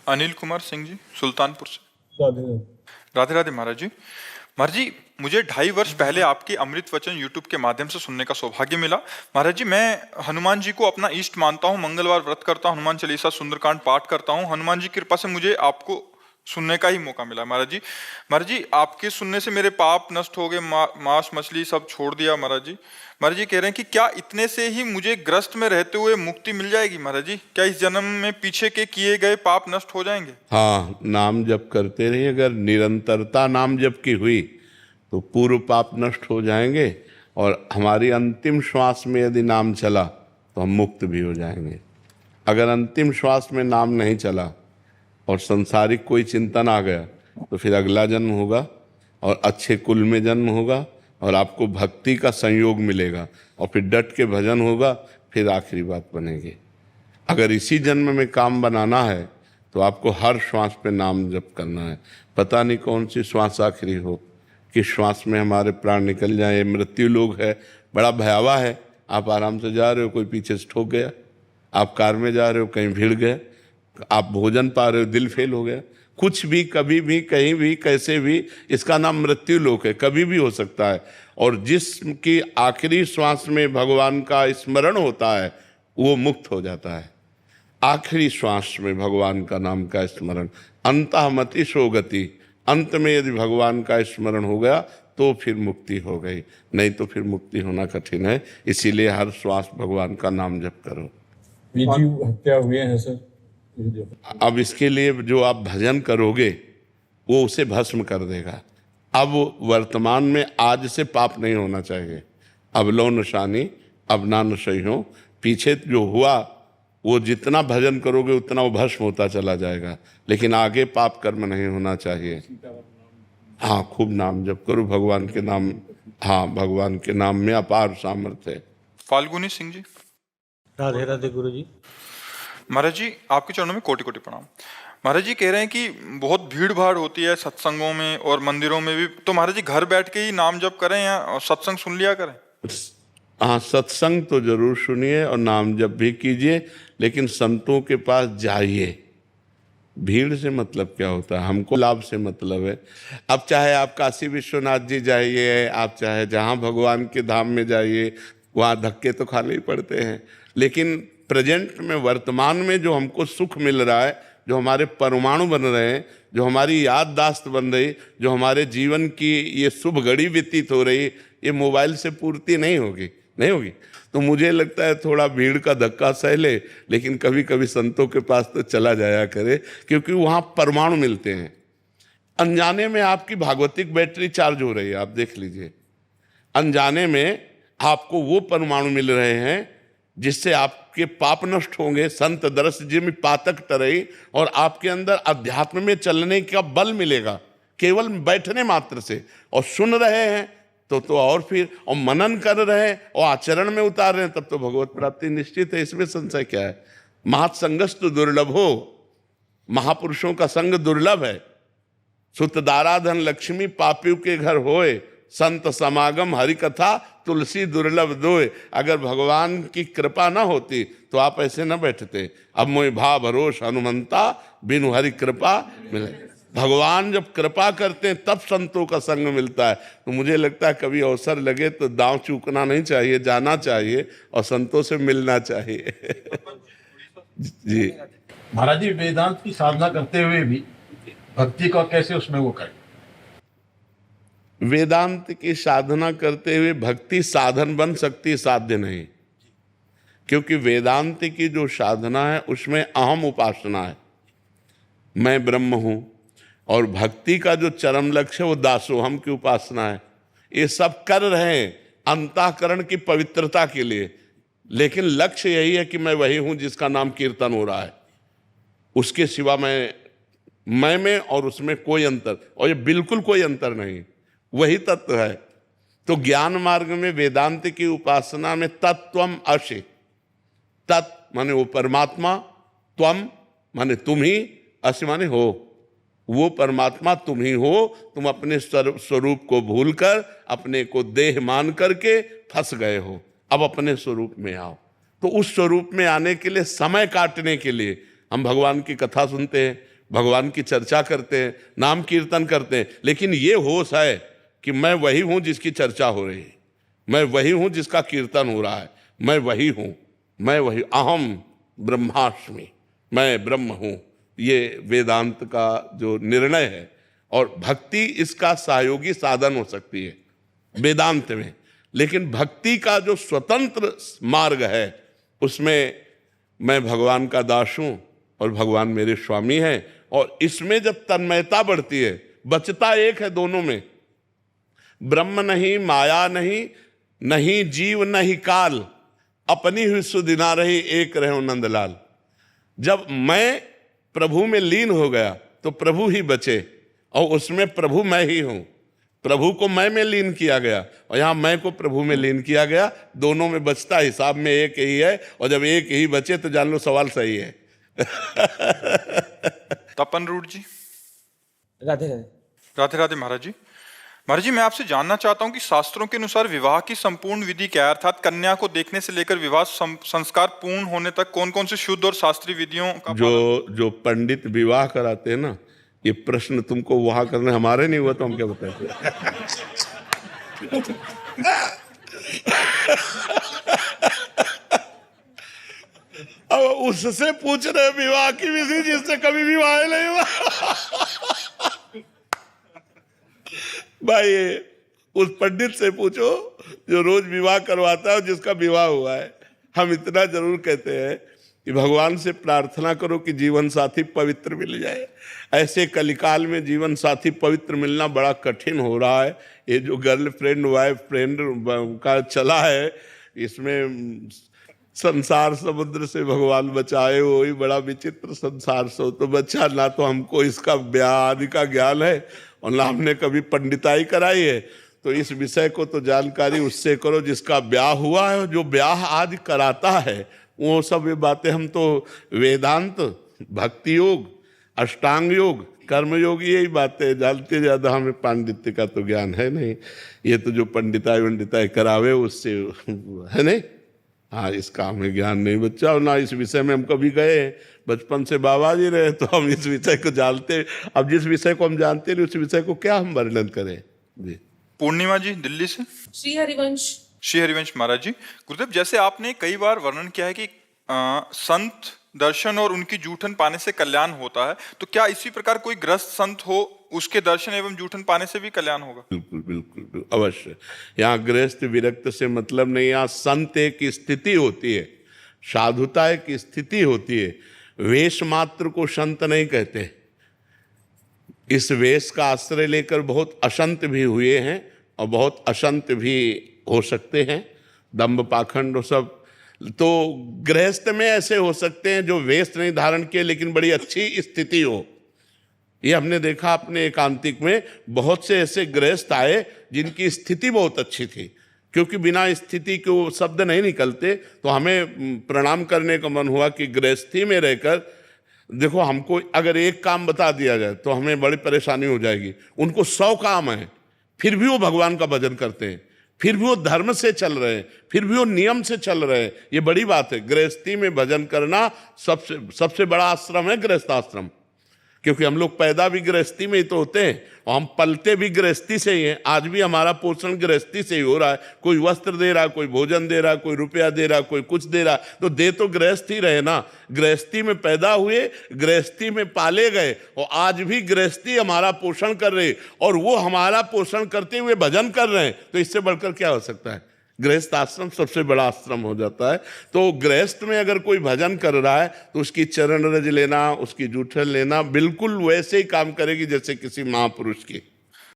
अनिल कुमार सिंह जी, सुल्तानपुर से। राधे राधे। राधे राधे महाराज जी। महाराज जी, मुझे 2.5 वर्ष पहले आपके अमृत वचन यूट्यूब के माध्यम से सुनने का सौभाग्य मिला। महाराज जी, मैं हनुमान जी को अपना इष्ट मानता हूँ, मंगलवार व्रत करता हूँ, हनुमान चालीसा सुंदरकांड पाठ करता हूँ। हनुमान जी की कृपा से मुझे आपको सुनने का ही मौका मिला महाराज जी। महाराज जी, आपके सुनने से मेरे पाप नष्ट हो गए, मांस मछली सब छोड़ दिया महाराज जी। महाराज जी कह रहे हैं कि क्या इतने से ही मुझे ग्रस्त में रहते हुए मुक्ति मिल जाएगी महाराज जी? क्या इस जन्म में पीछे के किए गए पाप नष्ट हो जाएंगे? हाँ, नाम जप करते रहिए। अगर निरंतरता नाम जप की हुई तो पूर्व पाप नष्ट हो जाएंगे, और हमारी अंतिम श्वास में यदि नाम चला तो हम मुक्त भी हो जाएंगे। अगर अंतिम श्वास में नाम नहीं चला और संसारिक कोई चिंतन आ गया तो फिर अगला जन्म होगा और अच्छे कुल में जन्म होगा और आपको भक्ति का संयोग मिलेगा और फिर डट के भजन होगा, फिर आखिरी बात बनेगी। अगर इसी जन्म में काम बनाना है तो आपको हर श्वास पे नाम जप करना है। पता नहीं कौन सी श्वास आखिरी हो, किस श्वास में हमारे प्राण निकल जाए। मृत्यु लोग है, बड़ा भयावह है। आप आराम से जा रहे हो, कोई पीछे से ठोक गया, आप कार में जा रहे हो, कहीं भिड़ गए, आप भोजन पा रहे हो, दिल फेल हो गया, कुछ भी कभी भी कहीं भी कैसे भी, इसका नाम मृत्यु लोक है, कभी भी हो सकता है। और जिसकी आखिरी श्वास में भगवान का स्मरण होता है वो मुक्त हो जाता है। आखिरी श्वास में भगवान का नाम का स्मरण, अंतःमति सो गति, अंत में यदि भगवान का स्मरण हो गया तो फिर मुक्ति हो गई, नहीं तो फिर मुक्ति होना कठिन है। इसीलिए हर श्वास भगवान का नाम जप करो। बीजी हत्या हुए हैं सर। अब इसके लिए जो आप भजन करोगे वो उसे भस्म कर देगा। अब वर्तमान में आज से पाप नहीं होना चाहिए। अब लो निशानी, अब ना नशई हो। पीछे जो हुआ वो जितना भजन करोगे उतना वो भस्म होता चला जाएगा, लेकिन आगे पाप कर्म नहीं होना चाहिए। हाँ, खूब नाम जप करो भगवान के नाम। हाँ, भगवान के नाम में अपार सामर्थ्य है। फाल्गुनी सिंह जी। राधे राधे गुरु जी। महाराज जी, आपके चरणों में कोटि कोटि प्रणाम। महाराज जी कह रहे हैं कि बहुत भीड़ भाड़ होती है सत्संगों में और मंदिरों में भी, तो महाराज जी घर बैठ के ही नाम जप करें या सत्संग सुन लिया करें? हाँ, सत्संग तो जरूर सुनिए और नाम जप भी कीजिए, लेकिन संतों के पास जाइए। भीड़ से मतलब क्या होता है? हमको लाभ से मतलब है। अब चाहे आप काशी विश्वनाथ जी जाइए, आप चाहे जहाँ भगवान के धाम में जाइए, वहाँ धक्के तो खाने ही पड़ते हैं, लेकिन प्रेजेंट में, वर्तमान में जो हमको सुख मिल रहा है, जो हमारे परमाणु बन रहे हैं, जो हमारी याददाश्त बन रही, जो हमारे जीवन की ये शुभ घड़ी व्यतीत हो रही, ये मोबाइल से पूर्ति नहीं होगी, नहीं होगी। तो मुझे लगता है थोड़ा भीड़ का धक्का सह ले, लेकिन कभी कभी संतों के पास तो चला जाया करे, क्योंकि वहाँ परमाणु मिलते हैं। अनजाने में आपकी भागवतिक बैटरी चार्ज हो रही है, आप देख लीजिए। अनजाने में आपको वो परमाणु मिल रहे हैं जिससे आपके पाप नष्ट होंगे। संत दरस जिमि पातक टरई, और आपके अंदर अध्यात्म में चलने का बल मिलेगा केवल बैठने मात्र से। और सुन रहे हैं तो और फिर, और मनन कर रहे हैं और आचरण में उतार रहे हैं, तब तो भगवत प्राप्ति निश्चित है। इसमें संशय क्या है? महत्संगस्तु दुर्लभ हो, महापुरुषों का संग दुर्लभ है। सुतदाराधन लक्ष्मी पापियों के घर होए, संत समागम हरि कथा तुलसी दुर्लभ दोए। अगर भगवान की कृपा ना होती तो आप ऐसे न बैठते। अब मोहि भाव भरोस हनुमंता, बिनु हरि कृपा मिले। भगवान जब कृपा करते हैं तब संतों का संग मिलता है। तो मुझे लगता है कभी अवसर लगे तो दांव चूकना नहीं चाहिए, जाना चाहिए और संतों से मिलना चाहिए। जी महाराज जी, वेदांत की साधना करते हुए भी भक्ति का कैसे उसमें वो करें? वेदांत की साधना करते हुए भक्ति साधन बन सकती, साध्य नहीं। क्योंकि वेदांत की जो साधना है उसमें अहम उपासना है, मैं ब्रह्म हूं। और भक्ति का जो चरम लक्ष्य है वो दासोहम की उपासना है। ये सब कर रहे हैं अंतःकरण की पवित्रता के लिए, लेकिन लक्ष्य यही है कि मैं वही हूं जिसका नाम कीर्तन हो रहा है। उसके सिवा मैं में और उसमें कोई अंतर, और ये बिल्कुल कोई अंतर नहीं, वही तत्व है। तो ज्ञान मार्ग में वेदांत की उपासना में तत्वम अशे, तत् माने वो परमात्मा, त्वम माने तुम ही, अश माने हो, वो परमात्मा तुम ही हो। तुम अपने स्वरूप को भूलकर अपने को देह मान करके फंस गए हो, अब अपने स्वरूप में आओ। तो उस स्वरूप में आने के लिए, समय काटने के लिए हम भगवान की कथा सुनते हैं, भगवान की चर्चा करते हैं, नाम कीर्तन करते हैं, लेकिन ये होश है कि मैं वही हूं जिसकी चर्चा हो रही है, मैं वही हूं जिसका कीर्तन हो रहा है, मैं वही हूं, मैं वही, अहम ब्रह्मास्मि, मैं ब्रह्म हूं। ये वेदांत का जो निर्णय है, और भक्ति इसका सहयोगी साधन हो सकती है वेदांत में, लेकिन भक्ति का जो स्वतंत्र मार्ग है उसमें मैं भगवान का दास हूं और भगवान मेरे स्वामी हैं, और इसमें जब तन्मयता बढ़ती है, बचता एक है दोनों में, ब्रह्म नहीं, माया नहीं, नहीं जीव नहीं काल, अपनी हुई सुधि ना रही, एक रहे नंदलाल। जब मैं प्रभु में लीन हो गया तो प्रभु ही बचे, और उसमें प्रभु मैं ही हूं। प्रभु को मैं में लीन किया गया और यहां मैं को प्रभु में लीन किया गया, दोनों में बचता हिसाब में एक ही है, और जब एक ही बचे तो जान लो सवाल सही है। तपन रूट जी। राधे राधे। राधे राधे महाराज जी। महाराज जी, मैं आपसे जानना चाहता हूं कि शास्त्रों के अनुसार विवाह की संपूर्ण विधि क्या है, अर्थात कन्या को देखने से लेकर विवाह संस्कार पूर्ण होने तक कौन कौन से शुद्ध और शास्त्रीय विधियों का जो पंडित विवाह कराते हैं ना, ये प्रश्न तुमको वहां करने, हमारे नहीं हुआ तो हम क्या बताते। अब उससे पूछ रहे विवाह की विधि जिससे कभी विवाह नहीं हुआ। भाई उस पंडित से पूछो जो रोज विवाह करवाता है और जिसका विवाह हुआ है। हम इतना जरूर कहते हैं कि भगवान से प्रार्थना करो कि जीवन साथी पवित्र मिल जाए। ऐसे कलिकाल में जीवन साथी पवित्र मिलना बड़ा कठिन हो रहा है। ये जो गर्लफ्रेंड वाइफ फ्रेंड का चला है, इसमें संसार समुद्र से भगवान बचाए, वही बड़ा विचित्र संसार से तो बचा ना। तो हमको इसका ब्याह आदि का ज्ञान है और ना हमने कभी पंडिताई कराई है, तो इस विषय को तो जानकारी उससे करो जिसका ब्याह हुआ है। जो ब्याह आदि कराता है वो सब ये बातें हम तो वेदांत, भक्ति योग, अष्टांग योग, कर्म योग, यही बातें जानते, ज़्यादा हमें पांडित्य का तो ज्ञान है नहीं। ये तो जो पंडिताई वंडिताई करावे उससे है नहीं। हाँ, इसका हमें ज्ञान नहीं बच्चा, और ना इस विषय में हम कभी गए। बचपन से बाबा जी रहे तो हम इस विषय को जानते। अब जिस विषय को हम जानते नहीं उस विषय को क्या हम वर्णन करें जी। पूर्णिमा जी दिल्ली से। श्री हरिवंश। श्री हरिवंश महाराज जी, गुरुदेव जैसे आपने कई बार वर्णन किया है कि संत दर्शन और उनकी जूठन पाने से कल्याण होता है, तो क्या इसी प्रकार कोई ग्रस्त संत हो उसके दर्शन एवं जूठन पाने से भी कल्याण होगा? बिल्कुल बिल्कुल अवश्य। यहाँ गृहस्थ विरक्त से मतलब नहीं, यहाँ संत एक स्थिति होती है, साधुता एक स्थिति होती है। वेश मात्र को संत नहीं कहते। इस वेश का आश्रय लेकर बहुत असंत भी हुए हैं और बहुत असंत भी हो सकते हैं, दंभ पाखंड और सब। तो गृहस्थ में ऐसे हो सकते हैं जो वेश नहीं धारण किए लेकिन बड़ी अच्छी स्थिति हो। ये हमने देखा अपने एकांतिक में, बहुत से ऐसे गृहस्थ आए जिनकी स्थिति बहुत अच्छी थी, क्योंकि बिना स्थिति के वो शब्द नहीं निकलते। तो हमें प्रणाम करने का मन हुआ कि गृहस्थी में रहकर देखो, हमको अगर एक काम बता दिया जाए तो हमें बड़ी परेशानी हो जाएगी। उनको 100 काम है, फिर भी वो भगवान का भजन करते हैं, फिर भी वो धर्म से चल रहे हैं, फिर भी वो नियम से चल रहे हैं। ये बड़ी बात है। गृहस्थी में भजन करना सबसे बड़ा आश्रम है गृहस्थ आश्रम, क्योंकि हम लोग पैदा भी गृहस्थी में ही तो होते हैं और हम पलते भी गृहस्थी से ही हैं। आज भी हमारा पोषण गृहस्थी से ही हो रहा है। कोई वस्त्र दे रहा, कोई भोजन दे रहा, कोई रुपया दे रहा, कोई कुछ दे रहा, तो दे तो गृहस्थ ही रहे ना। गृहस्थी में पैदा हुए, गृहस्थी में पाले गए और आज भी गृहस्थी हमारा पोषण कर रही, और वो हमारा पोषण करते हुए भजन कर रहे हैं। तो इससे बढ़कर क्या हो सकता है? गृहस्थ आश्रम सबसे बड़ा आश्रम हो जाता है। तो गृहस्थ में अगर कोई भजन कर रहा है तो उसकी चरण रज लेना, उसकी जूठन लेना बिल्कुल वैसे ही काम करेगी जैसे किसी महापुरुष की।